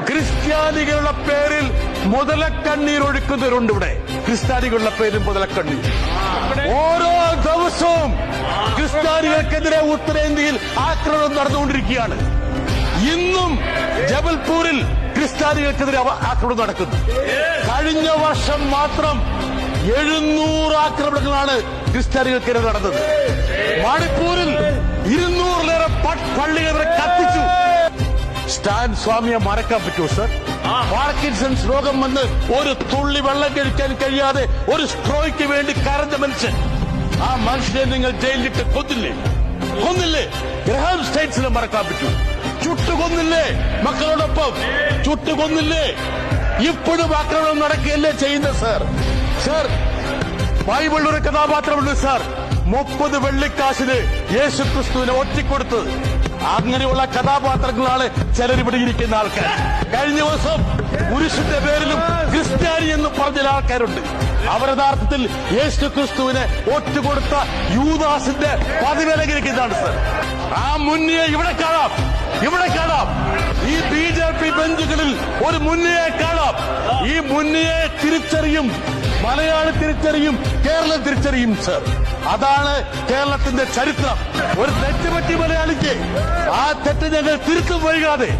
ക്രിസ്ത്യാനികളുടെ പേരിൽ മുതലക്കണ്ണീർ ഒഴുക്കുന്നവരുണ്ട് ഇവിടെ. ക്രിസ്ത്യാനികളുടെ പേരിൽ മുതലക്കണ്ണീർ. ഓരോ ദിവസവും ക്രിസ്ത്യാനികൾക്കെതിരെ ഉത്തരേന്ത്യയിൽ ആക്രമണം നടന്നുകൊണ്ടിരിക്കുകയാണ്. ഇന്നും ജബൽപൂരിൽ ക്രിസ്ത്യാനികൾക്കെതിരെ ആക്രമണം നടക്കുന്നു. കഴിഞ്ഞ വർഷം മാത്രം 700 ആക്രമണങ്ങളാണ് ക്രിസ്ത്യാനികൾക്കെതിരെ നടന്നത്. മണിപ്പൂരിൽ 200-ലേറെ പള്ളികളെ കത്തിച്ചു. സ്റ്റാൻ സ്വാമിയെ മറക്കാൻ പറ്റുമോ സർ? പാർക്കിൻസൺസ് രോഗം വന്ന് ഒരു തുള്ളി വെള്ളം കഴിക്കാൻ കഴിയാതെ ഒരു സ്ട്രോയ്ക്ക് വേണ്ടി കരഞ്ഞ മനുഷ്യൻ. ആ മനുഷ്യനെ നിങ്ങൾ ജയിലിലിട്ട് കൊന്നില്ലേ? ഗ്രഹാം സ്റ്റേറ്റ്സിനെ മറക്കാൻ പറ്റൂ? ചുട്ടുകൊന്നില്ലേ? മക്കളോടൊപ്പം ചുട്ടുകൊന്നില്ലേ? ഇപ്പോഴും ആക്രമണം നടക്കുകയല്ലേ ചെയ്യുന്നത് സർ? ബൈബിളിൽ ഒരു കഥാപാത്രമുണ്ട് സർ, 30 വെള്ളിക്കാശിന് യേശു ക്രിസ്തുവിനെ ഒറ്റിക്കൊടുത്തത്. അങ്ങനെയുള്ള കഥാപാത്രങ്ങളാണ് ചിലരിവിടെ ഇരിക്കുന്ന ആൾക്കാർ. കഴിഞ്ഞ ദിവസം പുരുഷന്റെ പേരിലും ക്രിസ്ത്യാനി എന്ന് പറഞ്ഞ ആൾക്കാരുണ്ട്. അവർ യഥാർത്ഥത്തിൽ യേശു ക്രിസ്തുവിനെ ഒറ്റുകൊടുത്ത യൂദാസിന്റെ പതിവിലകരിക്കുന്നതാണ് സർ. ആ മുന്നിയെ ഇവിടെ കാണാം. ഈ BJP ബെഞ്ചുകളിൽ ഒരു മുന്നിയെ കാണാം. ഈ മുന്നിയെ തിരിച്ചറിയും മലയാളി, തിരിച്ചറിയും കേരളം, തിരിച്ചറിയും സർ. അതാണ് കേരളത്തിന്റെ ചരിത്രം. ഒരു തെറ്റ് പറ്റി മലയാളിക്ക്, ആ തെറ്റ് ഞങ്ങൾ തിരുത്തും വൈകാതെ.